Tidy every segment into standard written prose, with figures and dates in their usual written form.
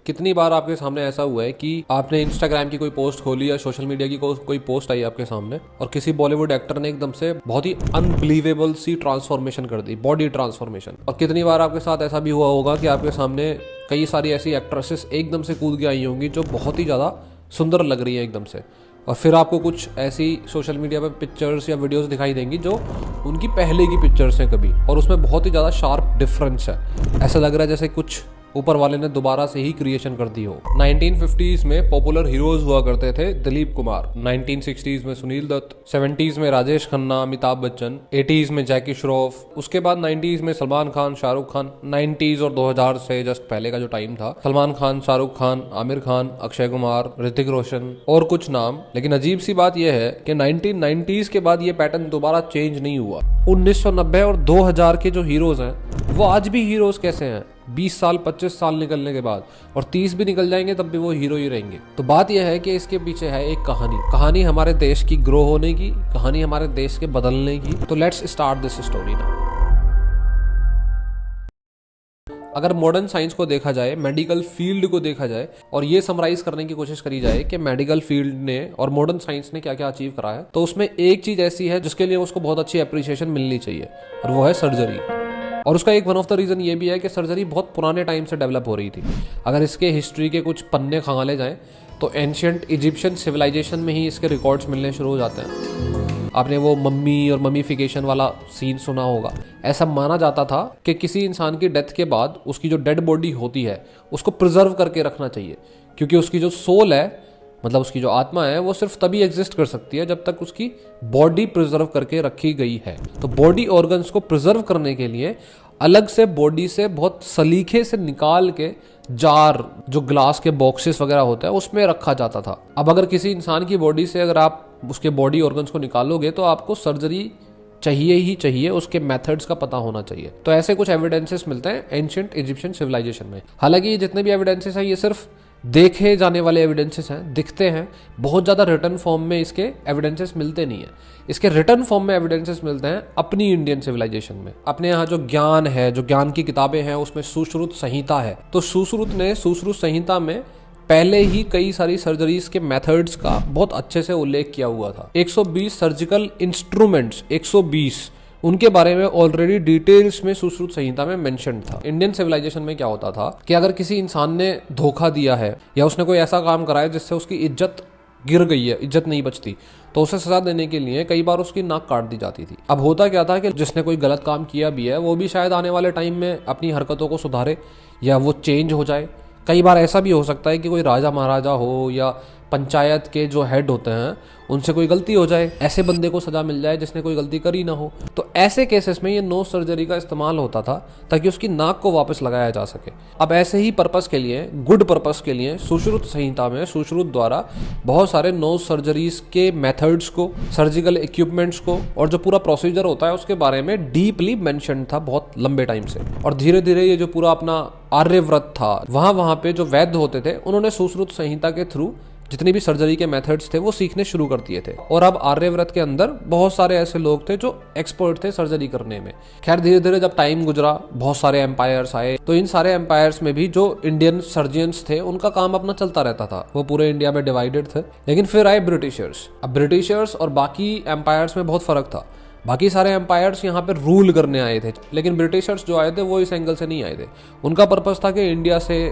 कितनी बार आपके सामने ऐसा हुआ है कि आपने इंस्टाग्राम की कोई पोस्ट खोली या सोशल मीडिया की कोई पोस्ट आई आपके सामने और किसी बॉलीवुड एक्टर ने एकदम से बहुत ही अनबिलीवेबल सी ट्रांसफॉर्मेशन कर दी, बॉडी ट्रांसफॉर्मेशन। और कितनी बार आपके साथ ऐसा भी हुआ होगा कि आपके सामने कई सारी ऐसी एक्ट्रेसेस एकदम से कूद के आई होंगी जो बहुत ही ज़्यादा सुंदर लग रही है एकदम से, और फिर आपको कुछ ऐसी सोशल मीडिया पे पिक्चर्स या वीडियोस दिखाई देंगी जो उनकी पहले की पिक्चर्स हैं कभी, और उसमें बहुत ही ज़्यादा शार्प डिफरेंस है। ऐसा लग रहा है जैसे कुछ ऊपर वाले ने दोबारा से ही क्रिएशन कर दी हो। 1950s में पॉपुलर हीरोज हुआ करते थे दिलीप कुमार, 1960s में सुनील दत्त, 70s में राजेश खन्ना, अमिताभ बच्चन, 80s में जैकी श्रॉफ, उसके बाद 90s में सलमान खान, शाहरुख खान। 90s और 2000 से जस्ट पहले का जो टाइम था, सलमान खान, शाहरुख खान, आमिर खान, अक्षय कुमार, ऋतिक रोशन और कुछ नाम। लेकिन अजीब सी बात यह है कि 1990s के बाद ये पैटर्न दोबारा चेंज नहीं हुआ। 1990 और 2000 के जो हीरोज हैं वो आज भी हीरोज कैसे हैं, 20 साल 25 साल निकलने के बाद, और 30 भी निकल जाएंगे तब भी वो हीरो ही रहेंगे। तो बात यह है कि इसके पीछे है एक कहानी हमारे देश की ग्रो होने की, कहानी हमारे देश के बदलने की। तो let's start this story now. अगर मॉडर्न साइंस को देखा जाए, मेडिकल फील्ड को देखा जाए और ये समराइज करने की कोशिश करी जाए कि मेडिकल फील्ड ने और मॉडर्न साइंस ने क्या क्या अचीव करा है, तो उसमें एक चीज ऐसी है जिसके लिए उसको बहुत अच्छी अप्रिसिएशन मिलनी चाहिए, और वो है सर्जरी। और उसका एक वन ऑफ द रीज़न ये भी है कि सर्जरी बहुत पुराने टाइम से डेवलप हो रही थी। अगर इसके हिस्ट्री के कुछ पन्ने खंगाले जाएं तो एंशियंट इजिप्शियन सिविलाइजेशन में ही इसके रिकॉर्ड्स मिलने शुरू हो जाते हैं। आपने वो मम्मी और ममीफिकेशन वाला सीन सुना होगा। ऐसा माना जाता था कि किसी इंसान की डेथ के बाद उसकी जो डेड बॉडी होती है उसको प्रिजर्व करके रखना चाहिए, क्योंकि उसकी जो सोल है, मतलब उसकी जो आत्मा है, वो सिर्फ तभी एग्जिस्ट कर सकती है जब तक उसकी बॉडी प्रिजर्व करके रखी गई है। तो बॉडी ऑर्गन्स को प्रिजर्व करने के लिए अलग से बॉडी से बहुत सलीखे से निकाल के जार, जो ग्लास के बॉक्सेस वगैरह होते हैं, उसमें रखा जाता था। अब अगर किसी इंसान की बॉडी से अगर आप उसके बॉडी ऑर्गन्स को निकालोगे तो आपको सर्जरी चाहिए ही चाहिए, उसके मेथड्स का पता होना चाहिए। तो ऐसे कुछ एविडेंसेस मिलते हैं एंशिएंट इजिप्शियन सिविलाइजेशन में। हालांकि ये जितने भी एविडेंसेस हैं ये सिर्फ देखे जाने वाले एविडेंसेस हैं, दिखते हैं, बहुत ज़्यादा रिटर्न फॉर्म में इसके एविडेंसेस मिलते नहीं है। इसके रिटर्न फॉर्म में एविडेंसेस मिलते हैं अपनी इंडियन सिविलाइजेशन में। अपने यहाँ जो ज्ञान है, जो ज्ञान की किताबें हैं, उसमें सुश्रुत संहिता है। तो सुश्रुत ने सुश्रुत संहिता में पहले ही कई सारी सर्जरीज के मेथड्स का बहुत अच्छे से उल्लेख किया हुआ था। 120 सर्जिकल इंस्ट्रूमेंट्स, 120, उनके बारे में ऑलरेडी डिटेल्स में सुश्रुत संहिता में मेंशन था। इंडियन सिविलाइजेशन में क्या होता था कि अगर किसी इंसान ने धोखा दिया है या उसने कोई ऐसा काम करा है जिससे उसकी इज्जत गिर गई है, इज्जत नहीं बचती, तो उसे सजा देने के लिए कई बार उसकी नाक काट दी जाती थी। अब होता क्या था कि जिसने कोई गलत काम किया भी है वो भी शायद आने वाले टाइम में अपनी हरकतों को सुधारे या वो चेंज हो जाए। कई बार ऐसा भी हो सकता है कि कोई राजा महाराजा हो या पंचायत के जो हेड होते हैं उनसे कोई गलती हो जाए, ऐसे बंदे को सजा मिल जाए जिसने कोई गलती करी ना हो। तो ऐसे केसेस में ये नोज सर्जरी का इस्तेमाल होता था ताकि उसकी नाक को वापस लगाया जा सके। अब ऐसे ही पर्पस के लिए, गुड पर्पस के लिए, सुश्रुत संहिता में सुश्रुत द्वारा बहुत सारे नोज सर्जरीज के मेथड्स को, सर्जिकल इक्विपमेंट्स को और जो पूरा प्रोसीजर होता है उसके बारे में डीपली मेंशन था बहुत लंबे टाइम से। और धीरे धीरे ये जो पूरा अपना आर्यव्रत था, वहां पे जो वैद्य होते थे उन्होंने सुश्रुत संहिता के थ्रू जितनी भी सर्जरी के मेथड्स थे वो सीखने शुरू कर दिए थे। और अब आर्यव्रत के अंदर बहुत सारे ऐसे लोग थे जो एक्सपर्ट थे सर्जरी करने में। खैर धीरे धीरे जब टाइम गुजरा, बहुत सारे एम्पायर्स आए, तो इन सारे एम्पायर्स में भी जो इंडियन सर्जन्स थे उनका काम अपना चलता रहता था, वो पूरे इंडिया में डिवाइडेड थे। लेकिन फिर आए ब्रिटिशर्स। अब ब्रिटिशर्स और बाकी एम्पायर्स में बहुत फर्क था। बाकी सारे एम्पायर्स यहाँ पे रूल करने आए थे, लेकिन ब्रिटिशर्स जो आए थे वो इस एंगल से नहीं आए थे। उनका पर्पस था कि इंडिया से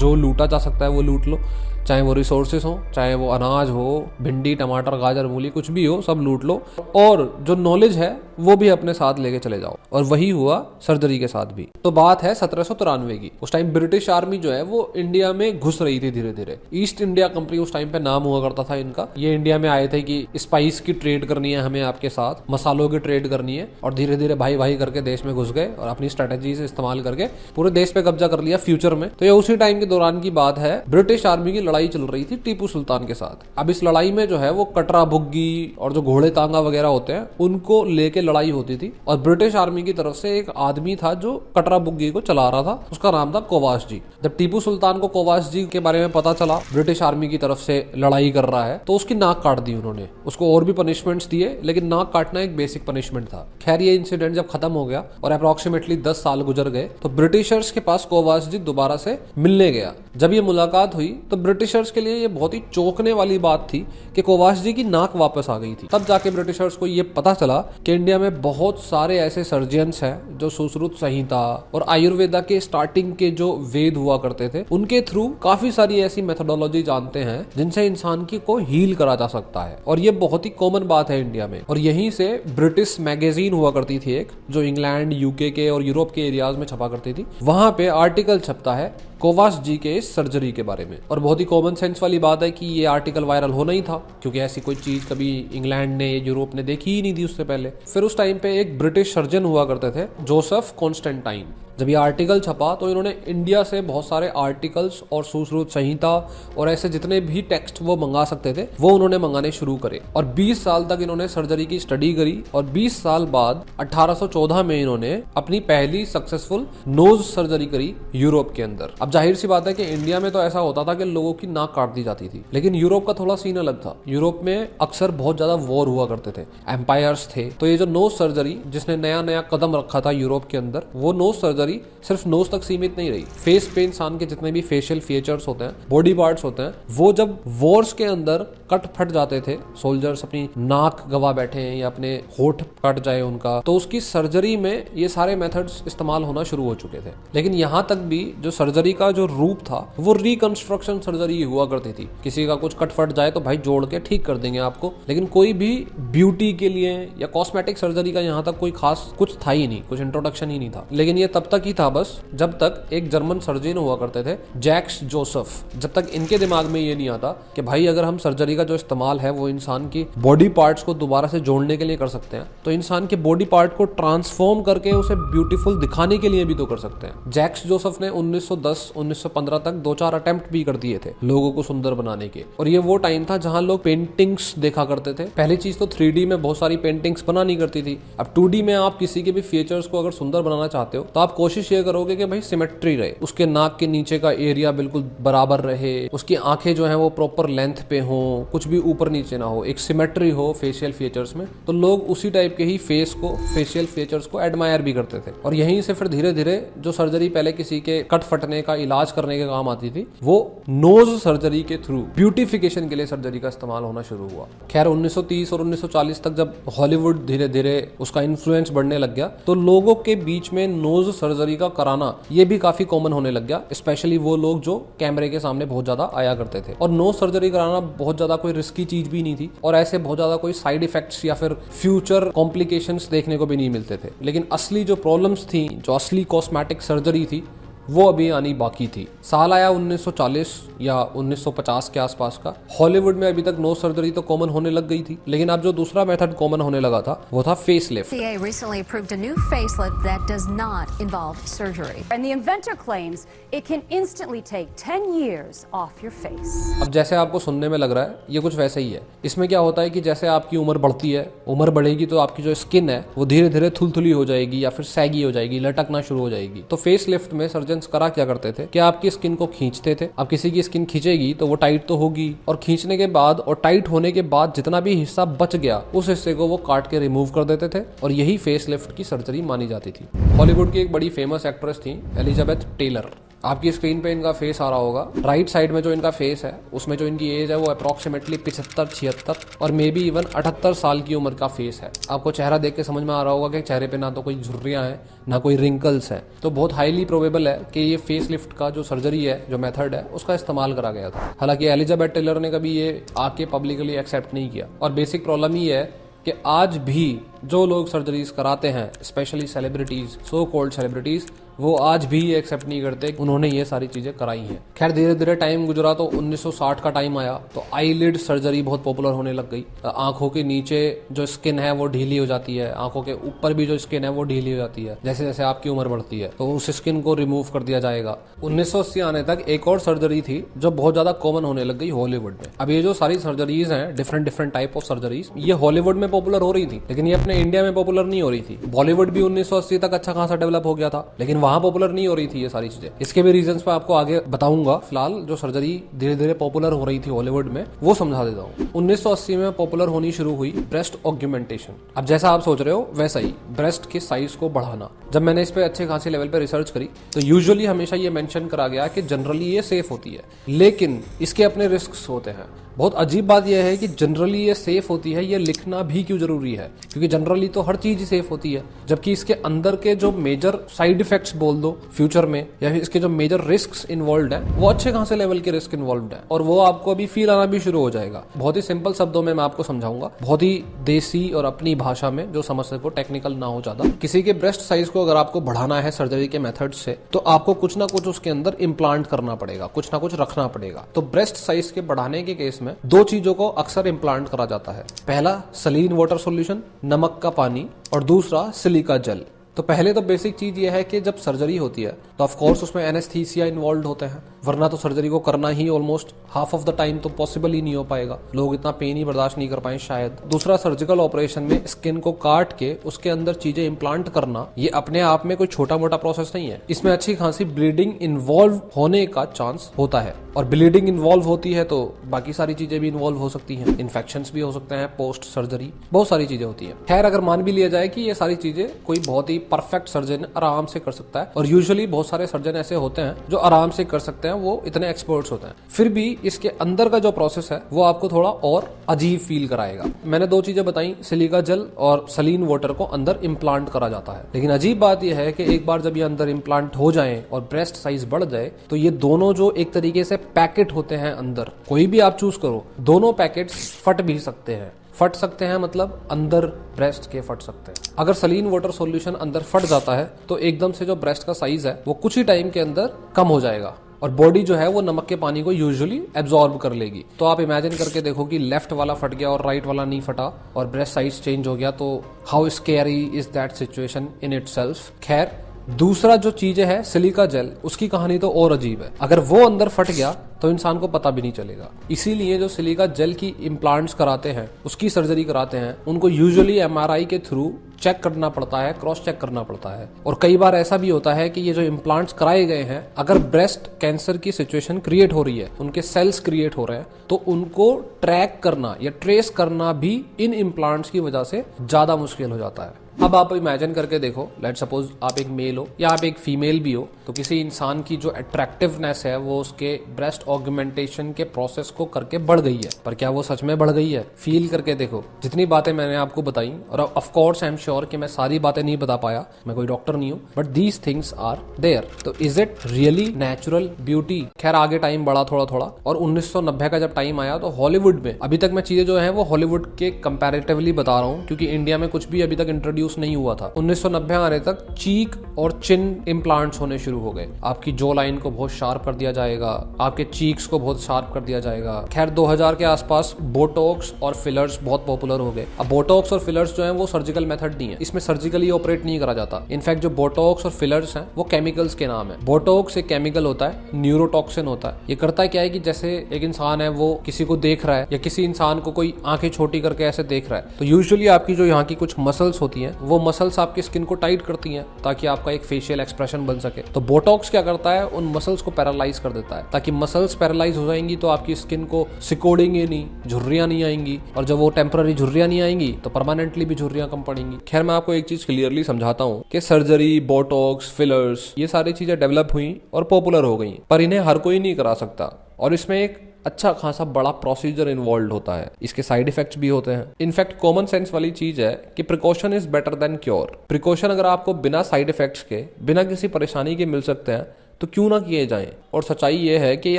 जो लूटा जा सकता है वो लूट लो, चाहे वो रिसोर्सेस हो, चाहे वो अनाज हो, भिंडी, टमाटर, गाजर, मूली, कुछ भी हो, सब लूट लो, और जो नॉलेज है वो भी अपने साथ लेके चले जाओ। और वही हुआ सर्जरी के साथ भी। तो बात है 1793 की। उस टाइम ब्रिटिश आर्मी जो है वो इंडिया में घुस रही थी धीरे धीरे। ईस्ट इंडिया कंपनी उस टाइम पे नाम हुआ करता था इनका। ये इंडिया में आए थे कि स्पाइस की ट्रेड करनी है हमें आपके साथ, मसालों की ट्रेड करनी है, और धीरे धीरे भाई भाई करके देश में घुस गए और अपनी स्ट्रेटेजीज इस्तेमाल करके पूरे देश पे कब्जा कर लिया फ्यूचर में। तो ये उसी टाइम के दौरान की बात है। ब्रिटिश आर्मी की लड़ाई लड़ाई चल रही थी टीपू सुल्तान के साथ। अब इस लड़ाई में जो है वो कटरा बुग्गी और जो घोड़े तांगा वगैरह होते हैं उनको लेके लड़ाई होती थी, और ब्रिटिश आर्मी की तरफ से एक आदमी था जो कटरा बुग्गी को चला रहा था, उसका नाम था कोवास जी। जब टीपू सुल्तान को कोवास जी के बारे में पता चला ब्रिटिश आर्मी की तरफ से लड़ाई कर रहा है, तो उसकी नाक काट दी उन्होंने। उसको और भी पनिशमेंट्स दिए, लेकिन नाक काटना एक बेसिक पनिशमेंट था। खैर ये इंसिडेंट जब खत्म हो गया और अप्रोक्सीमेटली 10 साल गुजर गए, तो ब्रिटिशर्स के पास कोवास जी दोबारा से मिलने गया। जब ये मुलाकात हुई तो ब्रिटिशर्स के लिए ये बहुत ही चौंकने वाली बात थी कि कोवास जी की नाक वापस आ गई थी। तब जाके ब्रिटिशर्स को ये पता चला कि इंडिया में बहुत सारे ऐसे सर्जन्स हैं जो सुश्रुत संहिता और आयुर्वेदा के स्टार्टिंग के जो वेद हुआ करते थे उनके थ्रू काफी सारी ऐसी मेथोडोलॉजी जानते हैं जिनसे इंसान की को हील करा जा सकता है। और ये बहुत ही कॉमन बात है इंडिया में। और यहीं से ब्रिटिश मैगजीन हुआ करती थी एक, जो इंग्लैंड, यूके के और यूरोप के एरियाज में छपा करती थी। वहां पे आर्टिकल छपता है कोवास जी के इस सर्जरी के बारे में। और बहुत ही कॉमन सेंस वाली बात है कि ये आर्टिकल वायरल होना ही था, क्योंकि ऐसी कोई चीज कभी इंग्लैंड ने, यूरोप ने देखी ही नहीं थी उससे पहले। फिर उस टाइम पे एक ब्रिटिश सर्जन हुआ करते थे, जोसेफ कॉन्स्टेंटाइन। जब ये आर्टिकल छपा तो इन्होंने इंडिया से बहुत सारे आर्टिकल्स और सुश्रुत संहिता और ऐसे जितने भी टेक्स्ट वो मंगा सकते थे वो उन्होंने मंगाने शुरू करे। और 20 साल तक इन्होंने सर्जरी की स्टडी करी, और 20 साल बाद 1814 में इन्होंने अपनी पहली सक्सेसफुल नोज सर्जरी करी यूरोप के अंदर। अब जाहिर सी बात है कि इंडिया में तो ऐसा होता था कि लोगों की नाक काट दी जाती थी, लेकिन यूरोप का थोड़ा सीन अलग था। यूरोप में अक्सर बहुत ज्यादा वॉर हुआ करते थे, एम्पायर्स थे। तो ये जो नोज सर्जरी जिसने नया नया कदम रखा था यूरोप के अंदर, वो नोज सर्जरी सिर्फ नोज तक सीमित नहीं रही। फेस पे इंसान के जितने भी फेशियल फीचर्स होते हैं, बॉडी पार्ट्स होते हैं, वो जब वॉर्स के अंदर कट फट जाते थे, सोल्जर्स अपनी नाक गवा बैठे हैं या अपने होठ कट जाए उनका, तो उसकी सर्जरी में ये सारे मेथड्स इस्तेमाल होना शुरू हो चुके थे। लेकिन यहाँ तक भी जो सर्जरी का जो रूप था वो रिकंस्ट्रक्शन सर्जरी हुआ करती थी। किसी का कुछ कट फट जाए तो भाई जोड़ के ठीक कर देंगे आपको, लेकिन कोई भी ब्यूटी के लिए या कॉस्मेटिक सर्जरी का यहाँ तक कोई खास कुछ था ही नहीं, कुछ इंट्रोडक्शन ही नहीं था। लेकिन ये तब तक ही था बस जब तक एक जर्मन सर्जन हुआ करते थे, जैक्स जोसेफ। जब तक इनके दिमाग में ये नहीं आता कि भाई अगर हम सर्जरी का जो इस्तेमाल है वो इंसान की बॉडी पार्ट्स को दोबारा से जोड़ने के लिए कर सकते हैं, तो इंसान के बॉडी पार्ट को ट्रांसफॉर्म करके उसे ब्यूटीफुल दिखाने के लिए भी तो कर सकते हैं। जैक्स जोसेफ ने 1910-1915 तक 2-4 अटेम्प्ट भी कर दिए थे लोगों को सुंदर बनाने के। और ये वो टाइम था जहां लोग पेंटिंग्स देखा करते थे। पहली चीज तो 3D में बहुत सारी पेंटिंग्स बना नहीं करती थी। अब 2D में आप किसी के भी फीचर्स को अगर सुंदर बनाना चाहते हो तो आप कोशिश ये करोगे कि भाई सिमेट्री रहे, उसके नाक के नीचे का एरिया बिल्कुल बराबर रहे, उसकी आंखें जो हैं वो प्रॉपर लेंथ पे हो, कुछ भी ऊपर नीचे ना हो, एक सिमेट्री हो फेशियल फीचर्स में। तो लोग उसी टाइप के ही फेस को, फेशियल फीचर्स को एडमायर भी करते थे। और यहीं से फिर धीरे धीरे जो सर्जरी पहले किसी के कट फटने का इलाज करने के काम आती थी, वो नोज सर्जरी के थ्रू ब्यूटिफिकेशन के लिए सर्जरी का इस्तेमाल होना शुरू हुआ। खैर 1930 और 1940 तक जब हॉलीवुड धीरे धीरे उसका इन्फ्लुएंस बढ़ने लग गया, तो लोगों के बीच में नोज सर्जरी का कराना ये भी काफी कॉमन होने लग गया, स्पेशली वो लोग जो कैमरे के सामने बहुत ज्यादा आया करते थे। और नोज सर्जरी कराना बहुत ज्यादा कोई रिस्की चीज भी नहीं थी, और ऐसे बहुत ज्यादा कोई साइड इफेक्ट्स या फिर फ्यूचर कॉम्प्लिकेशंस देखने को भी नहीं मिलते थे। लेकिन असली जो प्रॉब्लम्स थी, जो असली कॉस्मेटिक सर्जरी थी, वो अभी आनी बाकी थी। साल आया 1940 या 1950 के आसपास का। हॉलीवुड में अभी तक नोज सर्जरी तो कॉमन होने लग गई थी, लेकिन अब जो दूसरा मेथड कॉमन होने लगा था वो था face lift. FDA recently approved a new facelift that does not involve surgery. And the inventor claims it can instantly take 10 years off your face. अब जैसे आपको सुनने में लग रहा है ये कुछ वैसे ही है। इसमें क्या होता है कि जैसे आपकी उम्र बढ़ती है, उम्र बढ़ेगी तो आपकी जो स्किन है वो धीरे धीरे थुलथुली हो जाएगी या फिर सैगी हो जाएगी, लटकना शुरू हो जाएगी। तो फेस लिफ्ट में सर्जन करा क्या करते थे कि आपकी स्किन को खींचते थे। अब किसी की स्किन खींचेगी तो वो टाइट तो होगी, और खींचने के बाद और टाइट होने के बाद जितना भी हिस्सा बच गया उस हिस्से को वो काट के रिमूव कर देते थे, और यही फेस लिफ्ट की सर्जरी मानी जाती थी। हॉलीवुड की एक बड़ी फेमस एक्ट्रेस थी एलिजाबेथ टेलर। आपकी स्क्रीन पे इनका फेस आ रहा होगा। राइट साइड में जो इनका फेस है उसमें जो इनकी एज है वो अप्रोक्सीमेटली 75-76 और मे बी इवन 78 साल की उम्र का फेस है। आपको चेहरा देख के समझ में आ रहा होगा कि चेहरे पे ना तो कोई झुर्रियां हैं ना कोई रिंकल्स हैं। तो बहुत हाईली प्रोबेबल है कि ये फेस लिफ्ट का जो सर्जरी है, जो मेथड है, उसका इस्तेमाल करा गया था। हालांकि एलिजाबेथ टेलर ने कभी ये आके पब्लिकली एक्सेप्ट नहीं किया। और बेसिक प्रॉब्लम ये है कि आज भी जो लोग सर्जरीज कराते हैं, specially celebrities, so called celebrities, वो आज भी ये एक्सेप्ट नहीं करते उन्होंने ये सारी चीजें कराई हैं। खैर धीरे धीरे टाइम गुजरा तो 1960 का टाइम आया तो आईलिड सर्जरी बहुत पॉपुलर होने लग गई। आंखों के नीचे जो स्किन है वो ढीली हो जाती है, आंखों के ऊपर भी जो स्किन है वो ढीली हो जाती है। जैसे जैसे आपकी उम्र बढ़ती है तो उस स्किन को रिमूव कर दिया जाएगा। 1980 आने तक एक और सर्जरी थी जो बहुत ज्यादा कॉमन होने लग गई हॉलीवुड में। अब ये जो सारी सर्जरीज हैं, डिफरेंट टाइप ऑफ सर्जरीज, ये हॉलीवुड में पॉपुलर हो रही थी लेकिन ये अपने इंडिया में पॉपुलर नहीं हो रही थी। बॉलीवुड भी 1980 तक अच्छा खासा डेवलप हो गया था लेकिन वहां पॉपुलर नहीं हो रही थी ये सारी चीजें। इसके भी रीजंस मैं आपको आगे बताऊंगा। फिलहाल जो सर्जरी धीरे धीरे पॉपुलर हो रही थी हॉलीवुड में वो समझा देता हूँ। 1980 में पॉपुलर होनी शुरू हुई ब्रेस्ट ऑग्यूमेंटेशन। अब जैसा आप सोच रहे हो वैसा ही ब्रेस्ट की साइज को बढ़ाना। जब मैंने इस पे अच्छे खासे लेवल पे रिसर्च करी तो यूजुअली हमेशा ये मेंशन करा गया कि जनरली ये सेफ होती है लेकिन इसके अपने रिस्क्स होते हैं। बहुत अजीब बात यह है कि जनरली ये सेफ होती है, ये लिखना भी क्यों जरूरी है? क्योंकि जनरली तो हर चीज ही सेफ होती है, जबकि इसके अंदर के जो मेजर साइड इफेक्ट्स बोल दो फ्यूचर में या फिर इसके जो मेजर रिस्क्स इन्वॉल्व है वो अच्छे खासे लेवल के रिस्क इन्वॉल्व है और वो आपको अभी फील आना भी शुरू हो जाएगा। बहुत ही सिंपल शब्दों में मैं आपको समझाऊंगा, बहुत ही देसी और अपनी भाषा में जो समझ सको, टेक्निकल ना हो ज्यादा। किसी के ब्रेस्ट साइज को अगर आपको बढ़ाना है सर्जरी के मेथड से तो आपको कुछ ना कुछ उसके अंदर इम्प्लांट करना पड़ेगा, कुछ ना कुछ रखना पड़ेगा। तो ब्रेस्ट साइज के बढ़ाने के केस में दो चीजों को अक्सर इम्प्लांट करा जाता है। पहला सलीन वाटर सॉल्यूशन, नमक का पानी, और दूसरा सिलिका जेल। तो पहले तो बेसिक चीज ये है कि जब सर्जरी होती है तो ऑफ कोर्स उसमें एनेस्थीसिया इन्वॉल्व होते हैं, वरना तो सर्जरी को करना ही almost half of the time तो पॉसिबल ही नहीं हो पाएगा, लोग इतना पेन ही बर्दाश्त नहीं कर पाए शायद। दूसरा, सर्जिकल ऑपरेशन में स्किन को काट के उसके अंदर चीजें इम्प्लांट करना ये अपने आप में कोई छोटा मोटा प्रोसेस नहीं है। इसमें अच्छी खासी ब्लीडिंग इन्वॉल्व होने का चांस होता है और ब्लीडिंग इन्वॉल्व होती है तो बाकी सारी चीजें भी इन्वॉल्व हो सकती हैं, इन्फेक्शंस भी हो सकते हैं पोस्ट सर्जरी, बहुत सारी चीजें होती हैं। खैर अगर मान भी लिया जाए कि ये सारी चीजें कोई बहुत ही परफेक्ट सर्जन आराम से कर सकता है, और यूजुअली बहुत सारे सर्जन ऐसे होते हैं जो आराम से कर सकते हैं, वो इतने एक्सपर्ट्स होते हैं, फिर भी इसके अंदर का जो प्रोसेस है वो आपको थोड़ा और अजीब फील कराएगा। मैंने दो चीजें बताई, सिलिका जेल और सलीन वाटर को अंदर इम्प्लांट करा जाता है। लेकिन अजीब बात यह है कि एक बार जब ये अंदर इम्प्लांट हो जाए और ब्रेस्ट साइज बढ़ जाए तो ये दोनों जो एक तरीके से पैकेट होते हैं अंदर, कोई भी आप चूज करो, दोनों पैकेट्स फट भी सकते हैं। फट सकते हैं मतलब अंदर ब्रेस्ट के फट सकते हैं। अगर सलीन वाटर सॉल्यूशन अंदर फट जाता है तो एकदम से जो ब्रेस्ट का साइज है वो कुछ ही टाइम के अंदर कम हो जाएगा और बॉडी जो है वो नमक के पानी को यूजुअली एब्जॉर्ब कर लेगी। तो आप इमेजिन करके देखो कि लेफ्ट वाला फट गया और राइट वाला नहीं फटा और ब्रेस्ट साइज चेंज हो गया, तो how scary is that situation in itself. खैर दूसरा जो चीज है सिलिका जेल, उसकी कहानी तो और अजीब है। अगर वो अंदर फट गया तो इंसान को पता भी नहीं चलेगा। इसीलिए जो सिलिका जेल की इम्प्लांट्स कराते हैं, उसकी सर्जरी कराते हैं, उनको यूजुअली एमआरआई के थ्रू चेक करना पड़ता है, क्रॉस चेक करना पड़ता है। और कई बार ऐसा भी होता है कि ये जो इम्प्लांट्स कराए गए हैं, अगर ब्रेस्ट कैंसर की सिचुएशन क्रिएट हो रही है, उनके सेल्स क्रिएट हो रहे हैं, तो उनको ट्रैक करना या ट्रेस करना भी इन इम्प्लांट्स की वजह से ज्यादा मुश्किल हो जाता है। अब आप इमेजिन करके देखो, लेट सपोज आप एक मेल हो या आप एक फीमेल भी हो, तो किसी इंसान की जो अट्रैक्टिवनेस है वो उसके ब्रेस्ट ऑगमेंटेशन के प्रोसेस को करके बढ़ गई है। पर क्या वो सच में बढ़ गई है? फील करके देखो। जितनी बातें मैंने आपको बताई, और of course I am sure कि मैं सारी बातें नहीं बता पाया, मैं कोई डॉक्टर नहीं हूँ, but these things are there. तो is it really natural beauty? खैर आगे टाइम बढ़ा थोड़ा थोड़ा और 1990 का जब टाइम आया तो हॉलीवुड में, अभी तक मैं चीजें जो है वो हॉलीवुड के कंपैरेटिवली बता रहा हूँ क्योंकि इंडिया में कुछ भी अभी तक इंट्रोड्यूस नहीं हुआ था। 1990 आने तक चीक और चिन इम्प्लांट्स होने शुरू हो गए। आपकी जो लाइन को बहुत शार्प कर दिया जाएगा, आपके चीक्स को बहुत शार्प कर दिया जाएगा। खैर 2000 के आसपास बोटॉक्स और फिलर्स बहुत पॉपुलर हो गए। अब बोटॉक्स और फिलर्स जो है वो सर्जिकल मेथड नहीं है, इसमें सर्जिकली ऑपरेट नहीं करा जाता। इनफैक्ट जो बोटॉक्स और फिलर्स हैं वो केमिकल्स के नाम है। बोटॉक्स एक केमिकल होता है, न्यूरोटॉक्सिन होता है। ये करता क्या है कि जैसे एक इंसान है वो किसी को देख रहा है या किसी इंसान को कोई आंखें छोटी करके ऐसे देख रहा है, तो यूजुअली आपकी जो यहाँ की कुछ मसल्स होती हैं वो मसल्स आपकी स्किन को टाइट करती हैं ताकि आपका एक फेशियल एक्सप्रेशन बन सके। तो बोटॉक्स क्या करता है, उन मसल्स को पैरालाइज कर देता है, ताकि मसल्स पैरालाइज हो जाएंगी तो आपकी स्किन को सिकोड़ेंगे नहीं, झुर्रियां नहीं आएंगी, और जब वो टेम्पररी झुर्रियां नहीं आएंगी तो परमानेंटली भी झुर्रियां कम पड़ेंगी। खैर मैं आपको एक चीज क्लियरली समझाता हूँ कि सर्जरी, बोटॉक्स, फिलर्स, ये सारी चीजें डेवलप हुई और पॉपुलर हो गई, पर इन्हें हर कोई नहीं करा सकता और इसमें एक अच्छा खासा बड़ा प्रोसीजर इन्वॉल्व होता है। इसके साइड इफेक्ट्स भी होते हैं। इनफैक्ट कॉमन सेंस वाली चीज है कि precaution is better than cure. Precaution अगर आपको बिना साइड इफेक्ट्स के, बिना किसी परेशानी के मिल सकते हैं तो क्यों ना किए जाएं। और सच्चाई ये है कि ये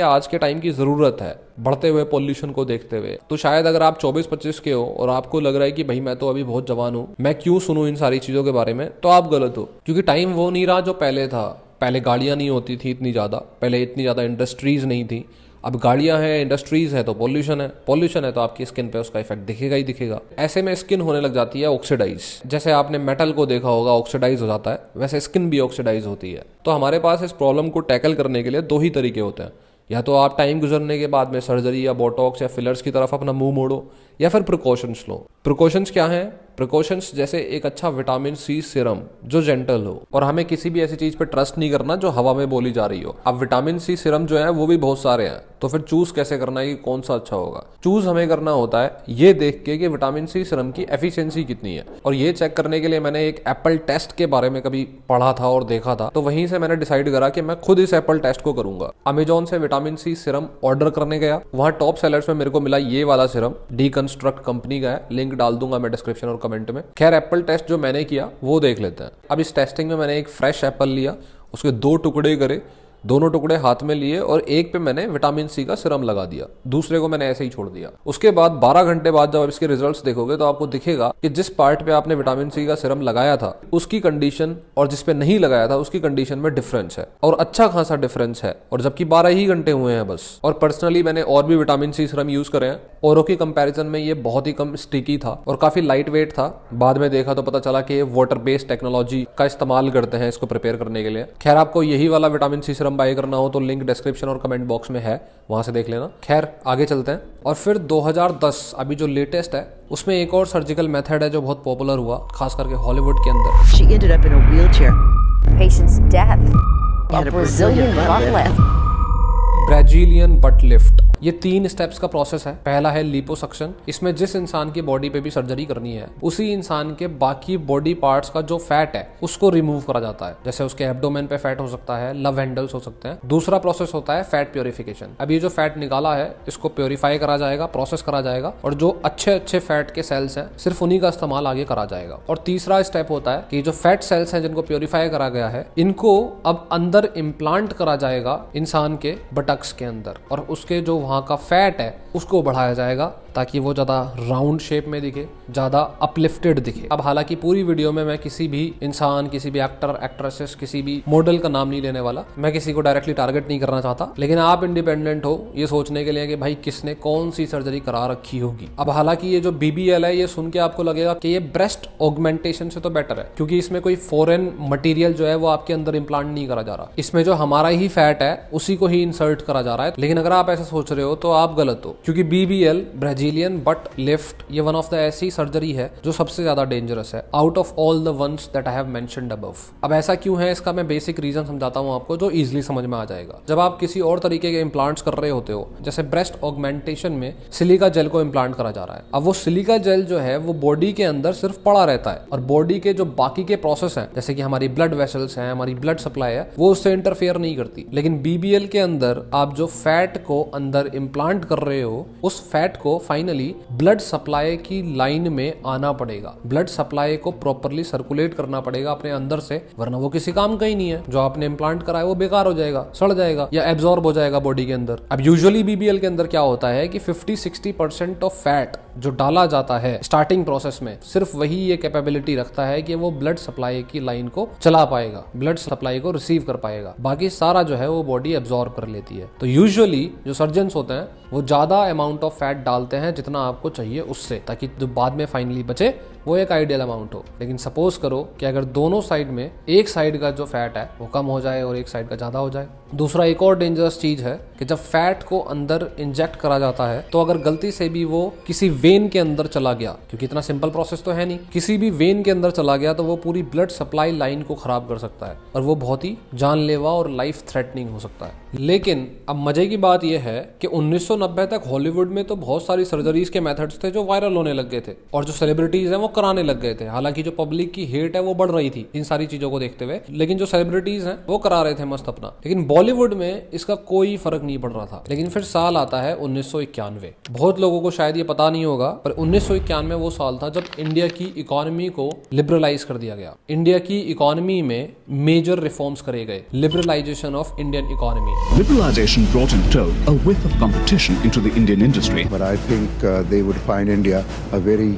आज के टाइम की जरूरत है, बढ़ते हुए पॉल्यूशन को देखते हुए। तो शायद अगर आप 24-25 के हो और आपको लग रहा है कि भाई मैं तो अभी बहुत जवान हूँ, मैं क्यों सुनूं इन सारी चीजों के बारे में, तो आप गलत हो। क्योंकि टाइम वो नहीं रहा जो पहले था। पहले गाड़ियाँ नहीं होती थी इतनी ज़्यादा, पहले इतनी ज़्यादा इंडस्ट्रीज़ नहीं थी। अब गाड़ियां हैं, इंडस्ट्रीज है, तो पॉल्यूशन है तो आपकी स्किन पे उसका इफेक्ट दिखेगा ही दिखेगा। ऐसे में स्किन होने लग जाती है ऑक्सीडाइज। जैसे आपने मेटल को देखा होगा ऑक्सीडाइज हो जाता है, वैसे स्किन भी ऑक्सीडाइज होती है। तो हमारे पास इस प्रॉब्लम को टैकल करने के लिए दो ही तरीके होते हैं, या तो आप टाइम गुजरने के बाद में सर्जरी या बोटॉक्स या फिलर्स की तरफ अपना मुंह मोड़ो, या फिर प्रिकॉशंस लो। प्रिकॉशंस क्या हैं? प्रिकॉशंस जैसे एक अच्छा विटामिन सी सीरम जो जेंटल हो, और हमें किसी भी ऐसी चीज पे ट्रस्ट नहीं करना जो हवा में बोली जा रही हो। अब विटामिन सी सीरम जो है वो भी बहुत सारे हैं, तो फिर चूज कैसे करना है कि कौन सा अच्छा होगा? चूज हमें करना होता है ये देख के कि विटामिन सी सीरम की एफिशिएंसी कितनी है, और ये चेक करने के लिए मैंने एक एप्पल टेस्ट के बारे में कभी पढ़ा था और देखा था, तो वहीं से मैंने डिसाइड करा कि मैं खुद इस एप्पल टेस्ट को करूंगा। अमेजॉन से विटामिन सी सीरम ऑर्डर करने गया, वहां टॉप सेलर्स में मेरे को मिला ये वाला सीरम, डीकंस्ट्रक्ट कंपनी का है, लिंक डाल दूंगा मैं डिस्क्रिप्शन और कमेंट में। खैर एप्पल टेस्ट जो मैंने किया वो देख लेते हैं। अब इस टेस्टिंग में मैंने एक फ्रेश एप्पल लिया, उसके 2 टुकड़े करे, दोनों टुकड़े हाथ में लिए और एक पे मैंने विटामिन सी का सीरम लगा दिया, दूसरे को मैंने ऐसे ही छोड़ दिया। उसके बाद 12 घंटे बाद जब आप इसके रिजल्ट्स देखोगे तो आपको दिखेगा कि जिस पार्ट पे आपने विटामिन सी का सीरम लगाया था उसकी कंडीशन और जिस पे नहीं लगाया था उसकी कंडीशन में डिफरेंस है, और अच्छा खासा डिफरेंस है, और जबकि 12 ही घंटे हुए हैं बस। और पर्सनली मैंने और भी विटामिन सी सीरम यूज करे हैं, औरों की कंपैरिजन में ये बहुत ही कम स्टिकी था और काफी लाइट वेट था। बाद में देखा तो पता चला कि ये वाटर बेस्ड टेक्नोलॉजी का इस्तेमाल करते हैं इसको प्रिपेयर करने के लिए। खैर आपको यही वाला विटामिन सी सीरम बाय करना हो तो लिंक डिस्क्रिप्शन और कमेंट बॉक्स में है, वहां से देख लेना। खैर आगे चलते हैं। और फिर 2010 अभी जो लेटेस्ट है उसमें एक और सर्जिकल मेथड है जो बहुत पॉपुलर हुआ, खास करके हॉलीवुड के अंदर। She ended up in a wheelchair. Patient's death. Had A a Brazilian Brazilian butt butt lift. lift. Brazilian but lift, ये 3 स्टेप्स का प्रोसेस है। पहला है लिपोसक्शन, इसमें जिस इंसान की बॉडी पे भी सर्जरी करनी है उसी इंसान के बाकी बॉडी पार्ट्स का जो फैट है उसको रिमूव करा जाता है। जैसे उसके एब्डोमेन पे फैट हो सकता है, लव हैंडल्स हो सकते हैं। दूसरा प्रोसेस होता है फैट प्योरिफिकेशन। अब ये जो फैट निकाला है इसको प्योरीफाई करा जाएगा, प्रोसेस करा जाएगा, और जो अच्छे अच्छे फैट के सेल्स हैं सिर्फ उन्हीं का इस्तेमाल आगे करा जाएगा। और तीसरा स्टेप होता है कि जो फैट सेल्स हैं जिनको प्योरीफाई करा गया है इनको अब अंदर इम्प्लांट करा जाएगा इंसान के बटक्स के अंदर, और उसके जो वहाँ का फैट है उसको बढ़ाया जाएगा ताकि वो ज़्यादा राउंड शेप में दिखे, ज़्यादा अपलिफ्टेड दिखे। अब हालांकि पूरी वीडियो में मैं किसी भी इंसान, किसी भी एक्टर, एक्ट्रेसेस, किसी भी मॉडल का नाम नहीं लेने वाला, मैं किसी को डायरेक्टली टारगेट नहीं करना चाहता, लेकिन आप इंडिपेंडेंट हो ये सोचने के लिए कि भाई किसने कौन सी सर्जरी करा रखी होगी। अब हालांकि ये जो BBL है ये सुन के आपको लगेगा कि ये ब्रेस्ट ऑगमेंटेशन से तो बेटर है, क्योंकि इसमें कोई फॉरेन मटीरियल जो है वो आपके अंदर इम्प्लांट नहीं करा जा रहा, इसमें जो हमारा ही फैट है उसी को ही इंसर्ट करा जा रहा है। लेकिन अगर आप ऐसा सोच रहे हो तो आप गलत हो, क्योंकि BBL ब्राजीलियन बट लिफ्ट ये वन ऑफ द ऐसी सर्जरी है जो सबसे ज्यादा डेंजरस है out of all the ones that I have mentioned above. अब ऐसा क्यों है इसका मैं बेसिक रीजन समझाता हूं आपको जो इजीली समझ में आ जाएगा। जब आप किसी और तरीके के इम्प्लांट्स कर रहे होते हो, जैसे ब्रेस्ट ऑगमेंटेशन में सिलिका जेल को इम्प्लांट करा जा रहा है, अब वो सिलिका जेल जो है वो बॉडी के अंदर सिर्फ पड़ा रहता है, और बॉडी के जो बाकी के प्रोसेस हैं जैसे कि हमारी ब्लड वेसल्स हैं, हमारी ब्लड सप्लाई है, वो उससे इंटरफेयर नहीं करती। लेकिन BBL के अंदर आप जो फैट को अंदर इम्प्लांट कर रहे हो उस फैट को फाइनली ब्लड सप्लाई की लाइन में आना पड़ेगा, ब्लड सप्लाई को प्रॉपर्ली सर्कुलेट करना पड़ेगा अपने अंदर से, वरना वो किसी काम का ही नहीं है। जो आपने इम्प्लांट करा है वो बेकार हो जाएगा, सड़ जाएगा या एब्जॉर्ब हो जाएगा बॉडी के अंदर। अब यूजुअली BBL के अंदर क्या होता है कि 50-60% ऑफ फैट जो डाला जाता है स्टार्टिंग प्रोसेस में सिर्फ वही ये कैपेबिलिटी रखता है कि वो ब्लड सप्लाई की लाइन को चला पाएगा, ब्लड सप्लाई को रिसीव कर पाएगा, बाकी सारा जो है वो बॉडी एब्जॉर्ब कर लेती है। तो यूजुअली जो सर्जन्स होते हैं वो ज्यादा अमाउंट ऑफ फैट डालते हैं जितना आपको चाहिए उससे, ताकि जो बाद में फाइनली बचे वो एक आइडियल अमाउंट हो। लेकिन सपोज करो कि अगर दोनों साइड में एक साइड का जो फैट है वो कम हो जाए और एक साइड का ज्यादा हो जाए। दूसरा एक और डेंजरस चीज है कि जब फैट को अंदर इंजेक्ट करा जाता है तो अगर गलती से भी वो किसी वेन के अंदर चला गया, क्योंकि इतना सिंपल प्रोसेस तो है नहीं, किसी भी वेन के अंदर चला गया तो वो पूरी ब्लड सप्लाई लाइन को खराब कर सकता है और वो बहुत ही जानलेवा और लाइफ थ्रेटनिंग हो सकता है। लेकिन अब मजे की बात यह है कि 1990 तक हॉलीवुड में तो बहुत सारी सर्जरीज के मेथड्स थे जो वायरल होने लग गए थे और जो सेलिब्रिटीज हैं वो कराने लग गए थे। हालांकि जो पब्लिक की हेट है वो बढ़ रही थी इन सारी चीजों को देखते हुए, लेकिन जो सेलिब्रिटीज हैं वो करा रहे थे मस्त अपना। लेकिन बॉलीवुड में इसका कोई फर्क नहीं पड़ रहा था। लेकिन फिर साल आता है 1991। बहुत लोगों को शायद ये पता नहीं होगा, पर 1991 वो साल था जब इंडिया की इकोनॉमी को लिबरलाइज कर दिया गया। इंडिया की इकोनॉमी में मेजर रिफॉर्म्स करे गए, liberalisation of Indian economy. Liberalization brought in tow a whiff of competition into the Indian industry. But I think they would find India a very